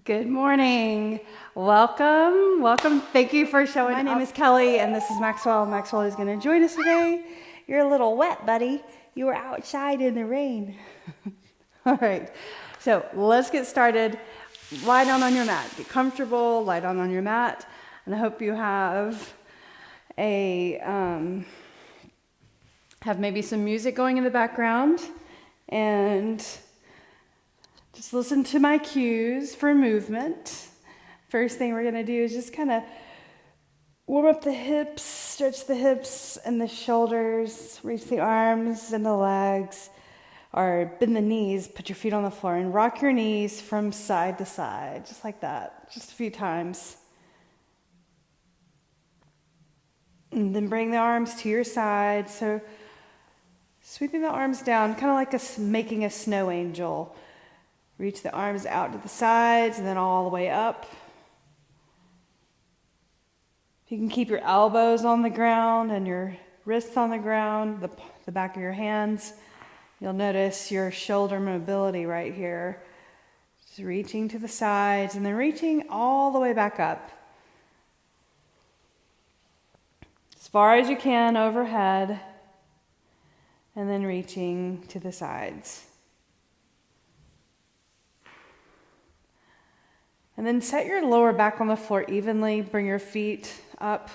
Good morning. Welcome. Thank you for showing up. My name is Kelly, and this is Maxwell. Maxwell is going to join us today. You're a little wet, buddy. You were outside in the rain. All right, so let's get started. Lie down on your mat. Get comfortable. Lie down on your mat, and I hope you have maybe some music going in the background, and just listen to my cues for movement. First thing we're gonna do is just kind of warm up the hips, stretch the hips and the shoulders, reach the arms and the legs, or bend the knees, put your feet on the floor and rock your knees from side to side, just like that, just a few times. And then bring the arms to your side. So sweeping the arms down, kind of like making a snow angel. Reach the arms out to the sides and then all the way up. If you can keep your elbows on the ground and your wrists on the ground, the back of your hands, you'll notice your shoulder mobility right here. Just reaching to the sides and then reaching all the way back up. As far as you can overhead, and then reaching to the sides. And then set your lower back on the floor evenly. Bring your feet up.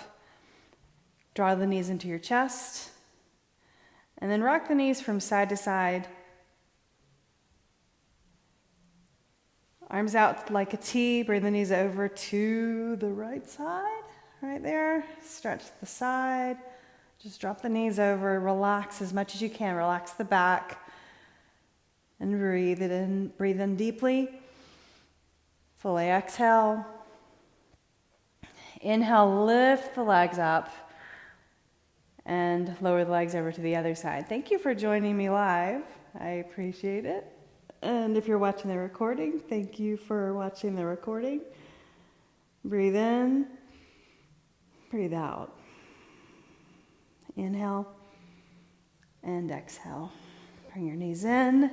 Draw the knees into your chest. And then rock the knees from side to side. Arms out like a T. Bring the knees over to the right side. Right there. Stretch the side. Just drop the knees over. Relax as much as you can. Relax the back. And breathe it in. Breathe in deeply. Fully exhale. Inhale, lift the legs up and lower the legs over to the other side. Thank you for joining me live. I appreciate it. And if you're watching the recording, thank you for watching the recording. Breathe in, breathe out. Inhale and exhale. Bring your knees in.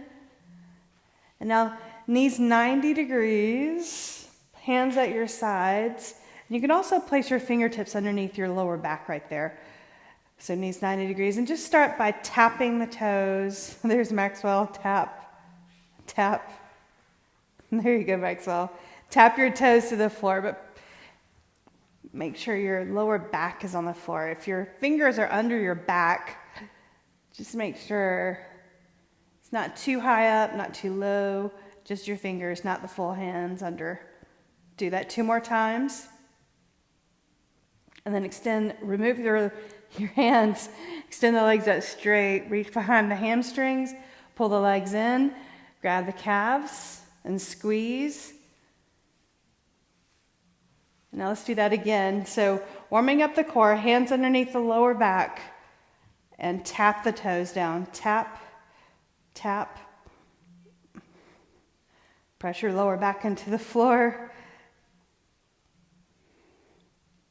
And now, knees 90 degrees, hands at your sides. And you can also place your fingertips underneath your lower back right there. So knees 90 degrees. And just start by tapping the toes. There's Maxwell. Tap, tap. There you go, Maxwell. Tap your toes to the floor, but make sure your lower back is on the floor. If your fingers are under your back, just make sure it's not too high up, not too low, just your fingers, not the full hands under. Do that 2 more times. And then remove your hands, extend the legs out straight, reach behind the hamstrings, pull the legs in, grab the calves, and squeeze. Now let's do that again. So warming up the core, hands underneath the lower back, and tap the toes down. Tap, tap. Press your lower back into the floor.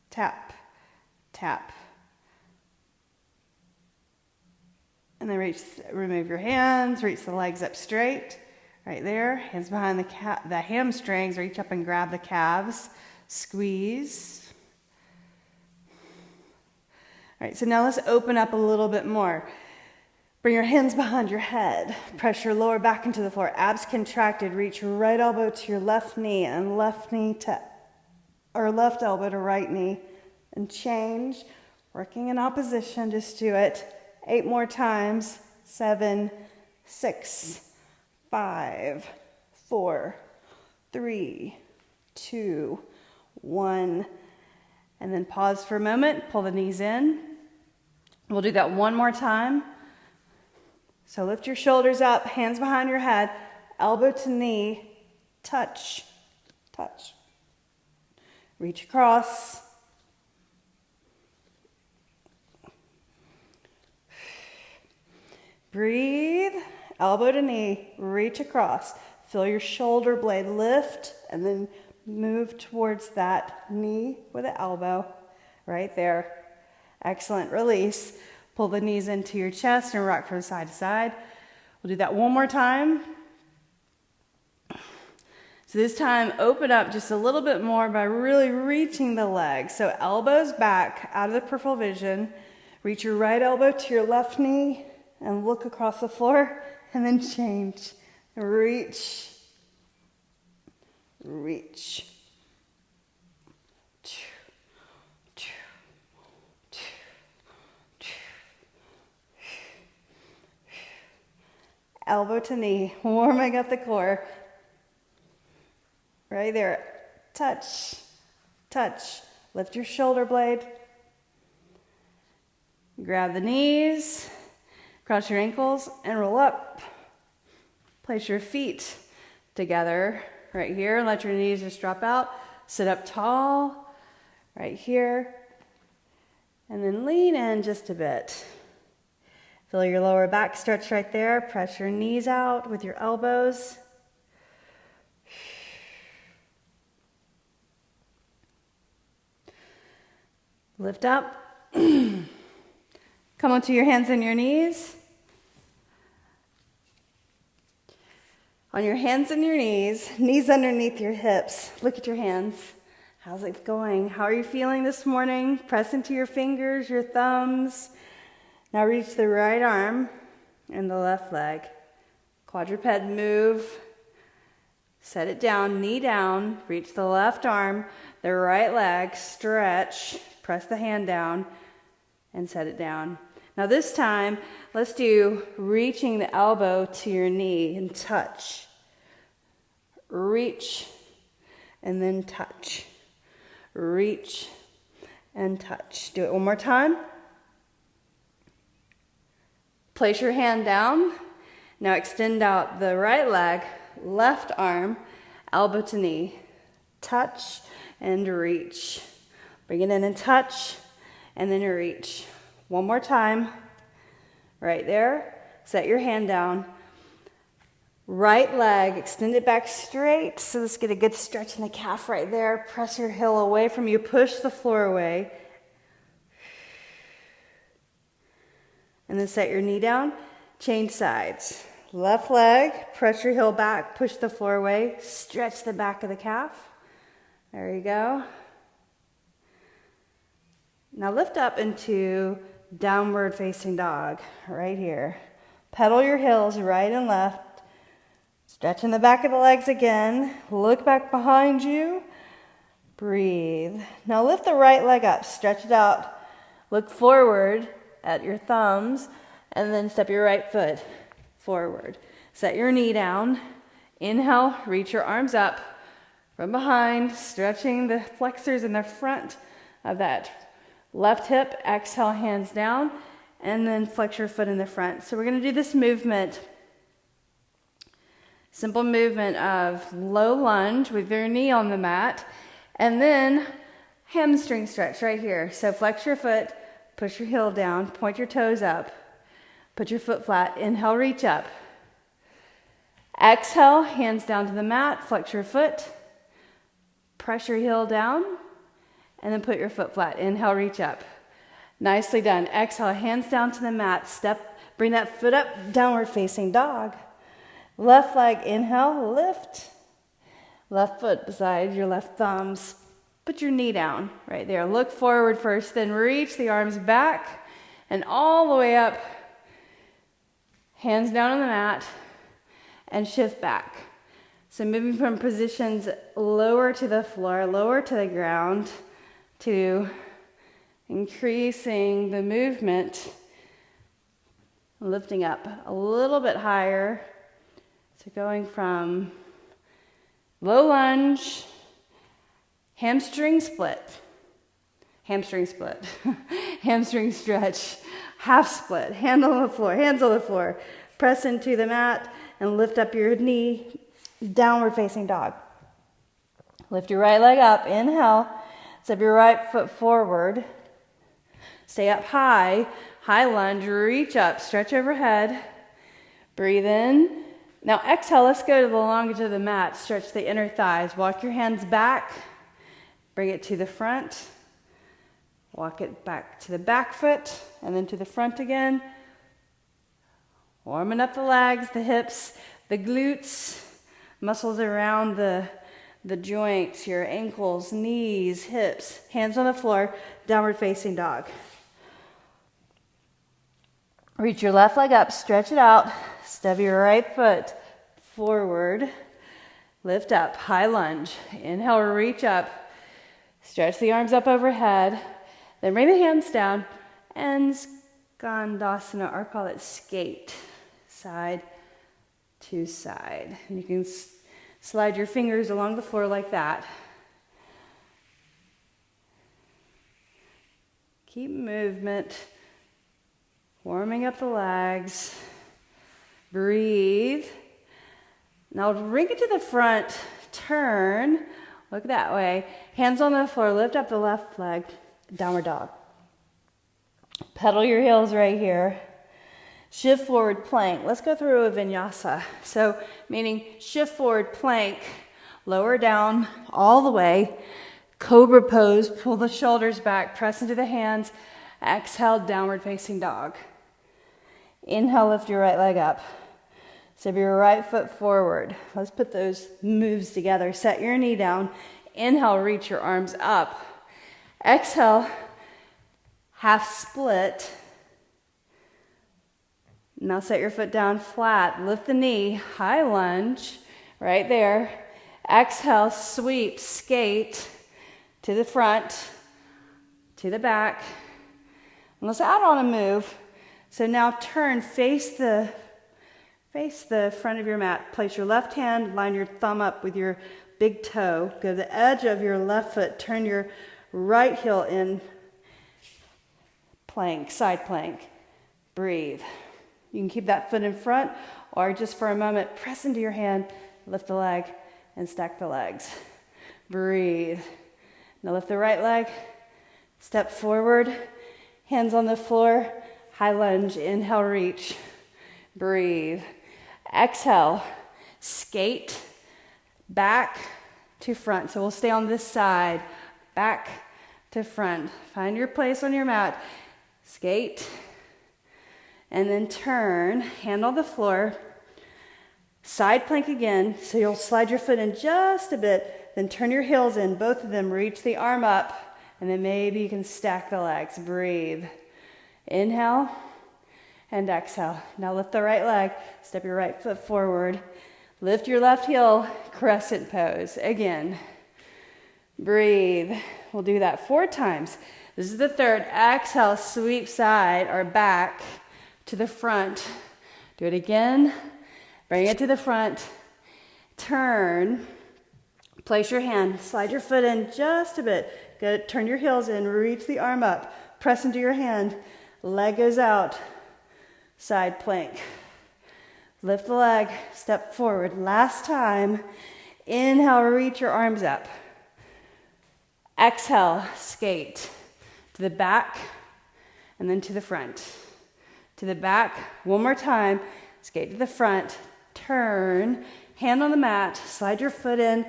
Tap, tap. And then remove your hands, reach the legs up straight. Right there, hands behind the hamstrings, reach up and grab the calves. Squeeze. All right, so now let's open up a little bit more. Bring your hands behind your head. Press your lower back into the floor. Abs contracted. Reach your right elbow to your left knee and left elbow to right knee. And change. Working in opposition. Just do it 8 more times. 7, 6, 5, 4, 3, 2, 1. And then pause for a moment. Pull the knees in. We'll do that 1 more time. So lift your shoulders up, hands behind your head, elbow to knee, touch, touch. Reach across. Breathe, elbow to knee, reach across. Feel your shoulder blade lift and then move towards that knee with the elbow right there. Excellent. Release. Pull the knees into your chest and rock from side to side. We'll do that 1 more time. So this time, open up just a little bit more by really reaching the legs. So elbows back out of the peripheral vision. Reach your right elbow to your left knee and look across the floor, and then change. Reach. Reach. Elbow to knee, warming up the core. Right there. Touch, touch. Lift your shoulder blade. Grab the knees, cross your ankles, and roll up. Place your feet together right here, and let your knees just drop out. Sit up tall, right here, and then lean in just a bit. Feel your lower back stretch right there. Press your knees out with your elbows. Lift up. Come onto your hands and your knees. On your hands and your knees underneath your hips. Look at your hands. How's it going? How are you feeling this morning? Press into your fingers, your thumbs. Now reach the right arm and the left leg. Quadruped move. Set it down, knee down. Reach the left arm, the right leg, stretch. Press the hand down and set it down. Now this time, let's do reaching the elbow to your knee and touch. Reach and then touch. Reach and touch. Do it one more time. Place your hand down. Now extend out the right leg, left arm, elbow to knee. Touch and reach. Bring it in and touch and then reach. One more time. Right there. Set your hand down. Right leg, extend it back straight. So let's get a good stretch in the calf right there. Press your heel away from you. Push the floor away. And then set your knee down. Change sides. Left leg, press your heel back. Push the floor away. Stretch the back of the calf. There you go. Now lift up into downward facing dog, right here. Pedal your heels right and left. Stretching the back of the legs again. Look back behind you. Breathe. Now lift the right leg up. Stretch it out. Look forward at your thumbs and then step your right foot forward. Set your knee down. Inhale, reach your arms up from behind, stretching the flexors in the front of that left hip. Exhale, hands down, and then flex your foot in the front. So we're going to do this movement, simple movement of low lunge with your knee on the mat, and then hamstring stretch right here. So flex your foot, push your heel down, point your toes up, put your foot flat. Inhale, reach up. Exhale, hands down to the mat, flex your foot, press your heel down, and then put your foot flat. Inhale, reach up. Nicely done. Exhale, hands down to the mat. Step, bring that foot up, downward facing dog. Left leg, inhale, lift. Left foot beside your left thumbs. Put your knee down right there. Look forward first, then reach the arms back and all the way up. Hands down on the mat and shift back. So moving from positions lower to the floor, lower to the ground, to increasing the movement, lifting up a little bit higher. So going from low lunge, hamstring split, hamstring stretch, half split, hands on the floor. Press into the mat and lift up your knee, downward facing dog. Lift your right leg up, inhale. Step your right foot forward. Stay up high, high lunge, reach up, stretch overhead. Breathe in. Now exhale, let's go to the longest of the mat. Stretch the inner thighs. Walk your hands back. Bring it to the front. Walk it back to the back foot and then to the front again. Warming up the legs, the hips, the glutes, Muscles around the joints, your ankles, knees, hips, hands on the floor, downward facing dog. Reach your left leg up, stretch it out, step your right foot forward, lift up, high lunge. Inhale, reach up, stretch the arms up overhead, then bring the hands down and Skandasana, or call it skate, side to side. And you can slide your fingers along the floor like that. Keep movement, warming up the legs. Breathe. Now bring it to the front, turn, look that way. Hands on the floor, lift up the left leg, downward dog. Pedal your heels right here. Shift forward plank. Let's go through a vinyasa. So meaning shift forward plank, lower down all the way. Cobra pose, pull the shoulders back, press into the hands. Exhale, downward facing dog. Inhale, lift your right leg up. Step your right foot forward. Let's put those moves together. Set your knee down. Inhale, reach your arms up. Exhale, half split. Now set your foot down flat. Lift the knee, high lunge, right there. Exhale, sweep, skate to the front, to the back. And let's add on a move. So now turn, face the front of your mat. Place your left hand, line your thumb up with your big toe. Go to the edge of your left foot. Turn your right heel in. Plank, side plank. Breathe. You can keep that foot in front, or just for a moment, press into your hand, lift the leg, and stack the legs. Breathe. Now lift the right leg, step forward, hands on the floor, high lunge, inhale, reach. Breathe. Exhale, skate back to front. So we'll stay on this side, back to front. Find your place on your mat. Skate. And then turn, hand on the floor, side plank again. So you'll slide your foot in just a bit, then turn your heels in, both of them, reach the arm up, and then maybe you can stack the legs. Breathe. Inhale and exhale. Now lift the right leg, step your right foot forward, lift your left heel, crescent pose. Again, breathe. We'll do that 4 times. This is the third. Exhale, sweep side or back to the front. Do it again. Bring it to the front. Turn. Place your hand. Slide your foot in just a bit. Good. Turn your heels in. Reach the arm up. Press into your hand. Leg goes out. Side plank. Lift the leg. Step forward. Last time. Inhale. Reach your arms up. Exhale. Skate to the back and then to the front. To the back, one more time, skate to the front, turn, hand on the mat, slide your foot in,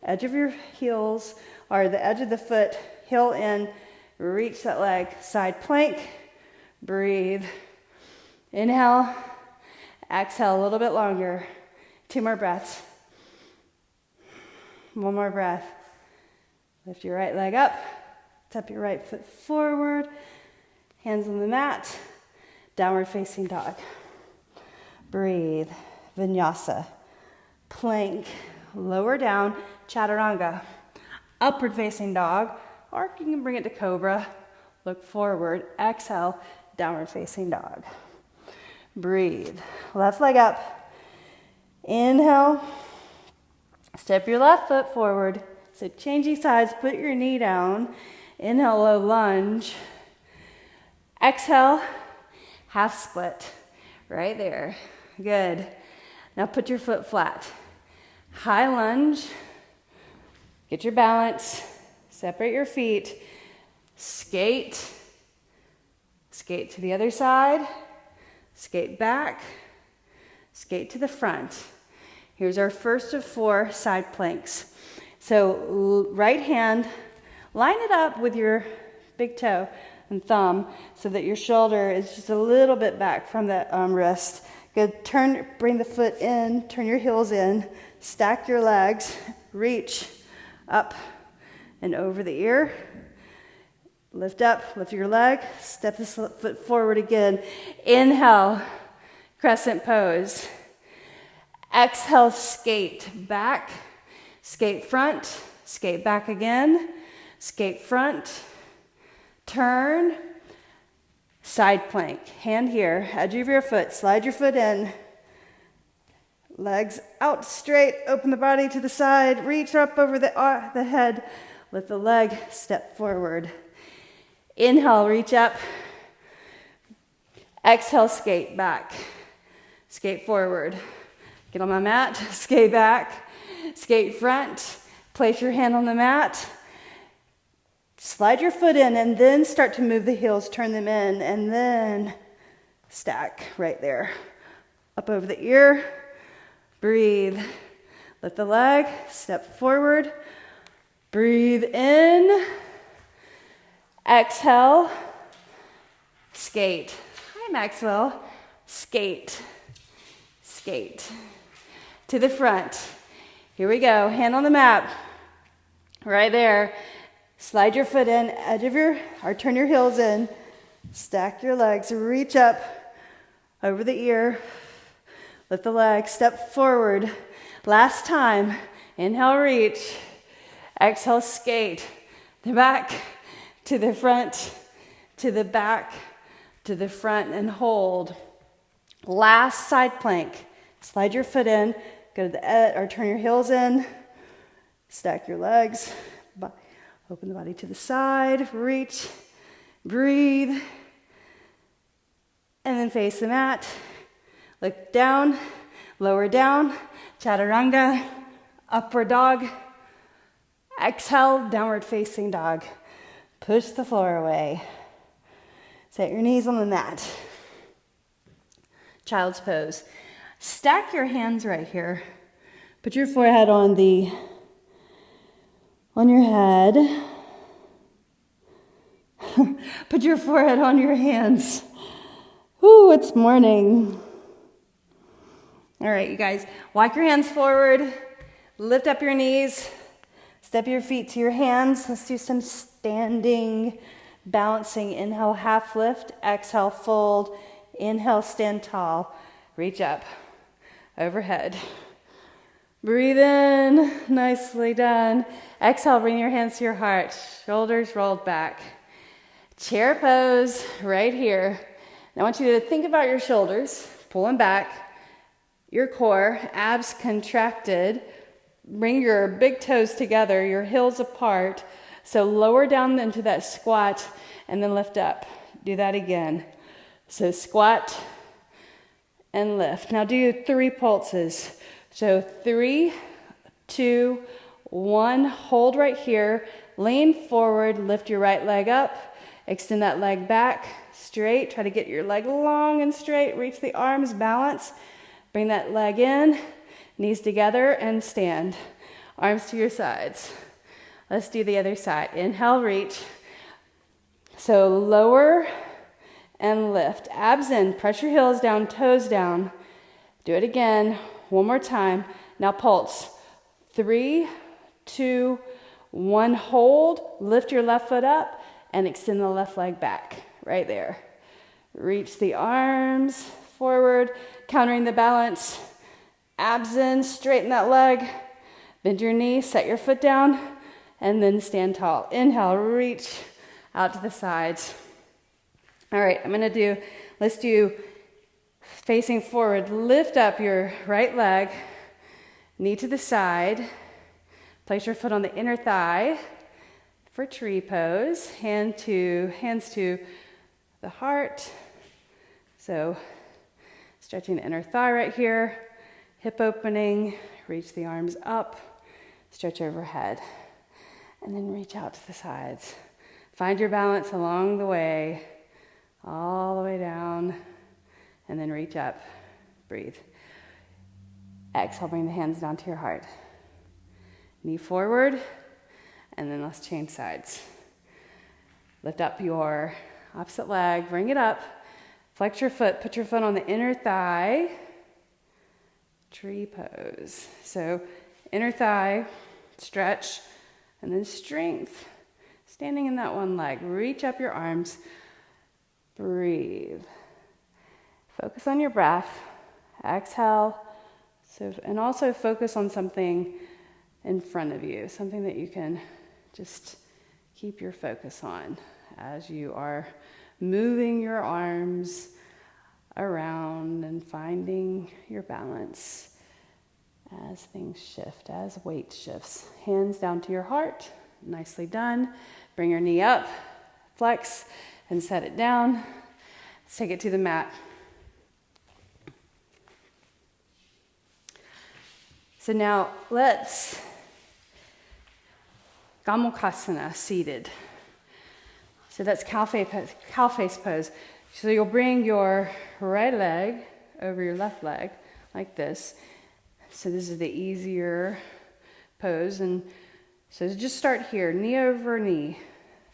edge of your heels, or the edge of the foot, heel in, reach that leg, side plank, breathe. Inhale, exhale a little bit longer, 2 more breaths. 1 more breath. Lift your right leg up, step your right foot forward, hands on the mat. Downward facing dog. Breathe. Vinyasa. Plank. Lower down. Chaturanga. Upward facing dog. Or you can bring it to cobra. Look forward. Exhale. Downward facing dog. Breathe. Left leg up. Inhale. Step your left foot forward. So changing sides. Put your knee down. Inhale, low lunge. Exhale. Half split, right there. Good. Now put your foot flat. High lunge. Get your balance. Separate your feet. Skate. Skate to the other side. Skate back. Skate to the front. Here's our first of 4 side planks. So right hand, line it up with your big toe and thumb so that your shoulder is just a little bit back from the wrist. Good, bring the foot in, turn your heels in, stack your legs, reach up and over the ear. Lift up, lift your leg, step the foot forward again. Inhale, crescent pose. Exhale, skate back, skate front, skate back again, skate front, turn, side plank. Hand here, edge of your foot, slide your foot in. Legs out straight, open the body to the side, reach up over the head, lift the leg, step forward. Inhale, reach up. Exhale, skate back. Skate forward. Get on my mat, skate back, skate front. Place your hand on the mat. Slide your foot in and then start to move the heels, turn them in, and then stack right there. Up over the ear. Breathe. Lift the leg, step forward. Breathe in. Exhale. Skate. Hi, Maxwell. Skate. Skate. To the front. Here we go. Hand on the mat. Right there. Slide your foot in, or turn your heels in. Stack your legs. Reach up over the ear. Lift the leg. Step forward. Last time. Inhale, reach. Exhale, skate. The back to the front, to the back, to the front, and hold. Last side plank. Slide your foot in. Go to the edge, or turn your heels in. Stack your legs. Open the body to the side. Reach. Breathe. And then face the mat. Look down. Lower down. Chaturanga. Upward dog. Exhale. Downward facing dog. Push the floor away. Set your knees on the mat. Child's pose. Stack your hands right here. Put your forehead on your head. Put your forehead on your hands. Ooh, it's morning. All right, you guys, walk your hands forward. Lift up your knees. Step your feet to your hands. Let's do some standing, balancing. Inhale, half lift. Exhale, fold. Inhale, stand tall. Reach up, overhead. Breathe in, nicely done. Exhale, bring your hands to your heart. Shoulders rolled back. Chair pose right here. Now I want you to think about your shoulders. Pull them back. Your core, abs contracted. Bring your big toes together, your heels apart. So lower down into that squat and then lift up. Do that again. So squat and lift. Now do 3 pulses. So 3, 2, 1. Hold right here. Lean forward. Lift your right leg up. Extend that leg back straight. Try to get your leg long and straight. Reach the arms. Balance. Bring that leg in. Knees together and stand. Arms to your sides. Let's do the other side. Inhale, reach. So lower and lift. Abs in. Press your heels down, toes down. Do it again. One more time. Now pulse. 3, 2, 1. Hold. Lift your left foot up and extend the left leg back. Right there. Reach the arms forward, countering the balance. Abs in. Straighten that leg. Bend your knee. Set your foot down. And then stand tall. Inhale. Reach out to the sides. All right. Let's do facing forward. Lift up your right leg, knee to the side. Place your foot on the inner thigh for tree pose. Hands to the heart. So stretching the inner thigh right here. Hip opening. Reach the arms up. Stretch overhead. And then reach out to the sides. Find your balance along the way. All the way down. And then reach up. Breathe. Exhale, bring the hands down to your heart. Knee forward. And then let's change sides. Lift up your opposite leg. Bring it up. Flex your foot, put your foot on the inner thigh. Tree pose. So inner thigh, stretch, and then strength. Standing in that one leg, reach up your arms, breathe. Focus on your breath, exhale, and also focus on something in front of you, something that you can just keep your focus on as you are moving your arms around and finding your balance as things shift, as weight shifts. Hands down to your heart, nicely done. Bring your knee up, flex, and set it down. Let's take it to the mat. So now let's Gomukhasana, seated. So that's cow face pose. So you'll bring your right leg over your left leg like this. So this is the easier pose. And so just start here, knee over knee.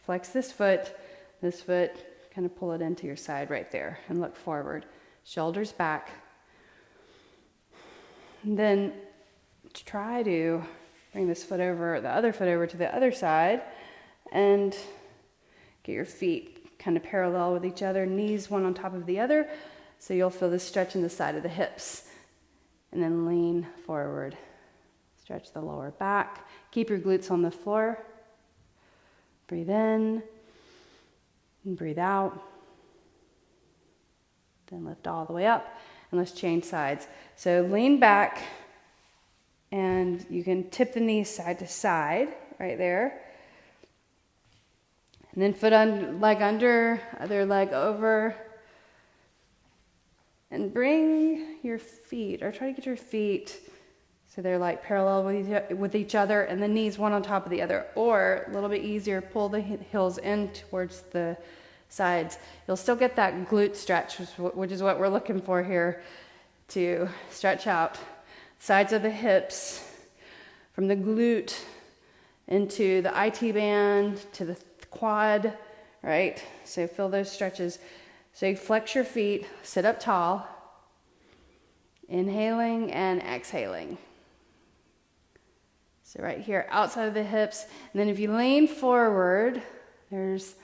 Flex this foot, kind of pull it into your side right there and look forward. Shoulders back. And then try to bring this foot over, the other foot over to the other side and get your feet kind of parallel with each other, knees one on top of the other, so you'll feel this stretch in the side of the hips. And then lean forward. Stretch the lower back. Keep your glutes on the floor. Breathe in and breathe out. Then lift all the way up, and let's change sides. So lean back, and you can tip the knees side to side, right there. And then foot on, leg under, other leg over. And bring your feet, or try to get your feet so they're like parallel with each other, and the knees one on top of the other. Or, a little bit easier, pull the heels in towards the sides. You'll still get that glute stretch, which is what we're looking for here, to stretch out sides of the hips from the glute into the IT band to the quad, right? So feel those stretches. So you flex your feet, sit up tall, inhaling and exhaling. So right here, outside of the hips. And then if you lean forward, there's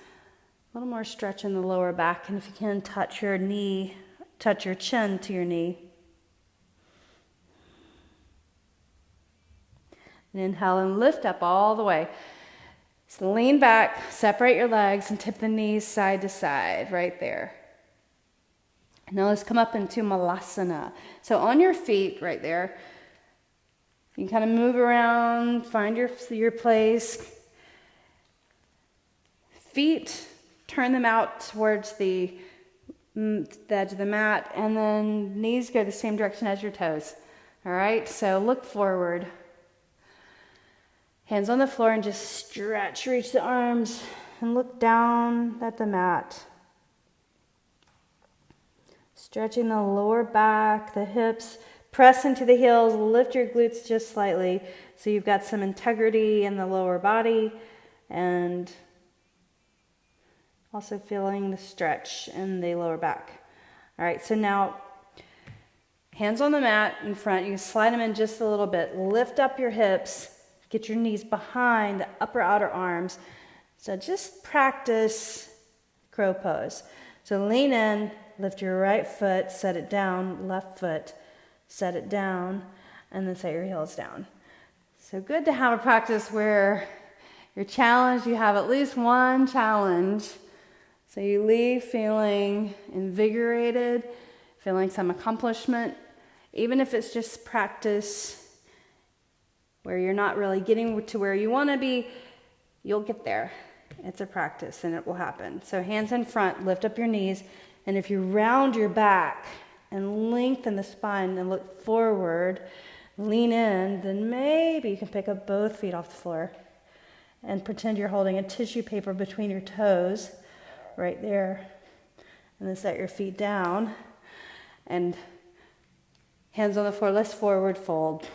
a little more stretch in the lower back. And if you can, touch your chin to your knee. And inhale and lift up all the way. So lean back, separate your legs, and tip the knees side to side, right there. Now let's come up into Malasana. So on your feet right there, you can kind of move around, find your place. Feet, turn them out towards the edge of the mat, and then knees go the same direction as your toes. All right, so look forward. Hands on the floor and just stretch, reach the arms, and look down at the mat. Stretching the lower back, the hips, press into the heels, lift your glutes just slightly so you've got some integrity in the lower body, and also feeling the stretch in the lower back. All right, so now hands on the mat in front. You can slide them in just a little bit. Lift up your hips. Get your knees behind the upper outer arms. So just practice crow pose. So lean in, lift your right foot, set it down, left foot, set it down, and then set your heels down. So good to have a practice where you're challenged, you have at least one challenge. So you leave feeling invigorated, feeling some accomplishment, even if it's just practice where you're not really getting to where you want to be, you'll get there. It's a practice and it will happen. So hands in front, lift up your knees, and if you round your back and lengthen the spine and look forward, lean in, then maybe you can pick up both feet off the floor and pretend you're holding a tissue paper between your toes right there. And then set your feet down and hands on the floor. Let's forward fold.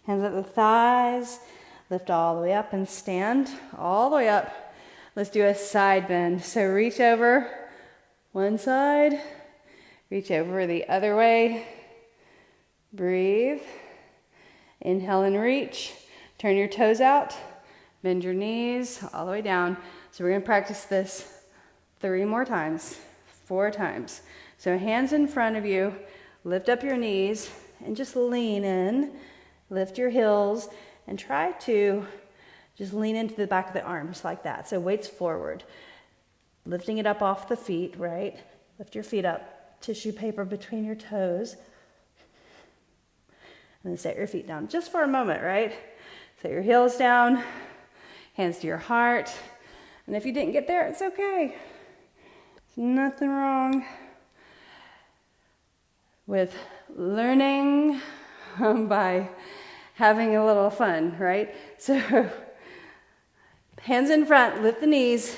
Hands at the thighs, lift all the way up and stand all the way up. Let's do a side bend. So reach over, One side, reach over the other way. Breathe. Inhale and reach. Turn your toes out. Bend your knees all the way down. So we're going to practice this 3 more times, 4 times. So hands in front of you, lift up your knees and just lean in. Lift your heels and try to just lean into the back of the arms like that. So weights forward. Lifting it up off the feet, right? Lift your feet up. Tissue paper between your toes. And then set your feet down just for a moment, right? Set your heels down, hands to your heart. And if you didn't get there, it's okay. There's nothing wrong with learning by having a little fun, right? So hands in front, lift the knees,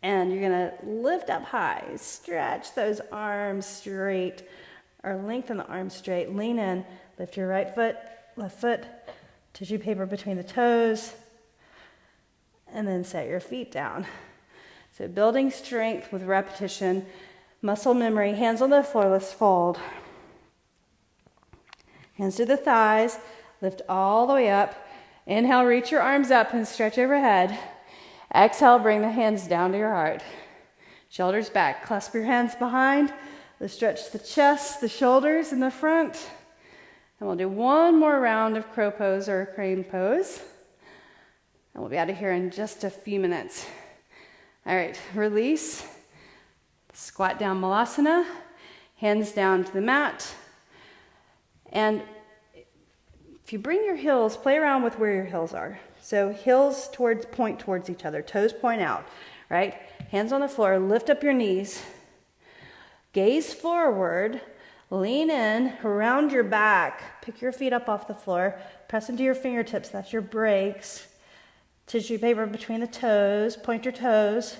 and you're gonna lift up high. Stretch those arms straight, or lengthen the arms straight. Lean in, lift your right foot, left foot, tissue paper between the toes, and then set your feet down. So building strength with repetition, muscle memory, hands on the floor, let's fold. Hands to the thighs, lift all the way up. Inhale, reach your arms up and stretch overhead. Exhale, bring the hands down to your heart. Shoulders back, clasp your hands behind. Let's stretch the chest, the shoulders, and the front. And we'll do one more round of crow pose or crane pose. And we'll be out of here in just a few minutes. All right, release. Squat down Malasana. Hands down to the mat. And if you bring your heels, play around with where your heels are. So heels point towards each other. Toes point out, right? Hands on the floor. Lift up your knees. Gaze forward. Lean in, around your back. Pick your feet up off the floor. Press into your fingertips. That's your brakes. Tissue paper between the toes. Point your toes.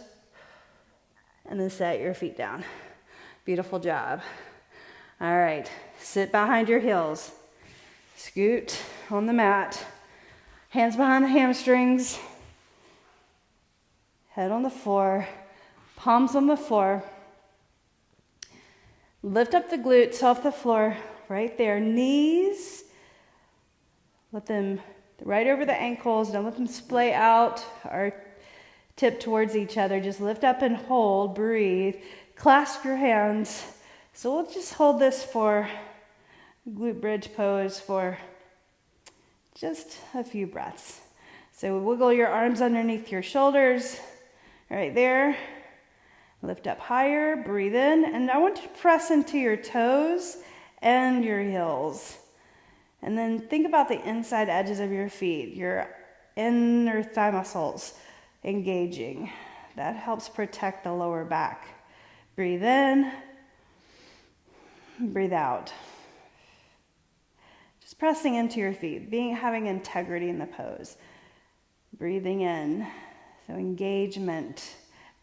And then set your feet down. Beautiful job. All right. Sit behind your heels. Scoot on the mat. Hands behind the hamstrings. Head on the floor. Palms on the floor. Lift up the glutes off the floor, right there. Knees, let them right over the ankles. Don't let them splay out or tip towards each other. Just lift up and hold, breathe. Clasp your hands. So we'll just hold this for glute bridge pose for just a few breaths. So wiggle your arms underneath your shoulders, right there. Lift up higher, breathe in, and I want you to press into your toes and your heels. And then think about the inside edges of your feet, your inner thigh muscles engaging. That helps protect the lower back. Breathe in, breathe out. Just pressing into your feet, having integrity in the pose. Breathing in, so engagement.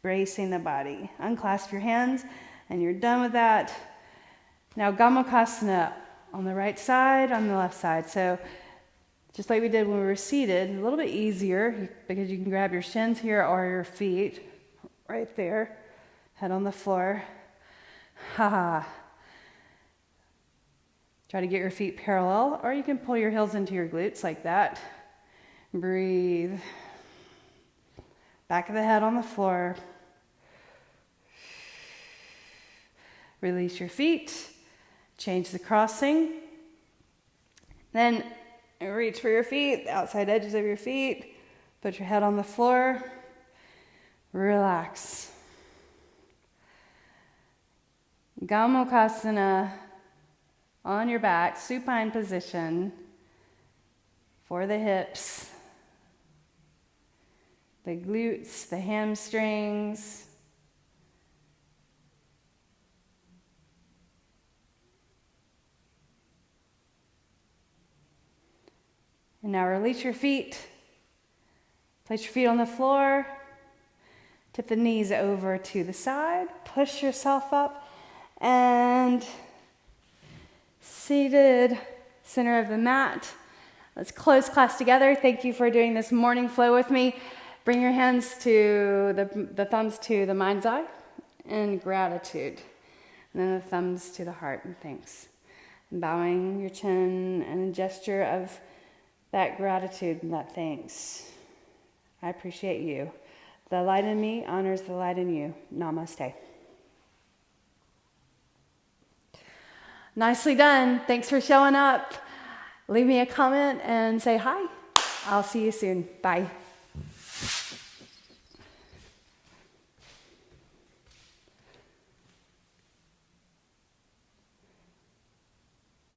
Bracing the body. Unclasp your hands, and you're done with that. Now, Gomukhasana on the right side, on the left side. So, just like we did when we were seated, a little bit easier because you can grab your shins here or your feet right there. Head on the floor. Ha. Try to get your feet parallel, or you can pull your heels into your glutes like that. Breathe. Back of the head on the floor. Release your feet. Change the crossing. Then reach for your feet, the outside edges of your feet. Put your head on the floor. Relax. Gomukhasana on your back, supine position for the hips, the glutes, the hamstrings. And now release your feet. Place your feet on the floor. Tip the knees over to the side. Push yourself up. And seated, center of the mat. Let's close class together. Thank you for doing this morning flow with me. Bring your hands to the thumbs to the mind's eye. and gratitude. And then the thumbs to the heart and thanks. And bowing your chin and a gesture of that gratitude and that thanks. I appreciate you. The light in me honors the light in you. Namaste. Nicely done. Thanks for showing up. Leave me a comment and say hi. I'll see you soon. Bye.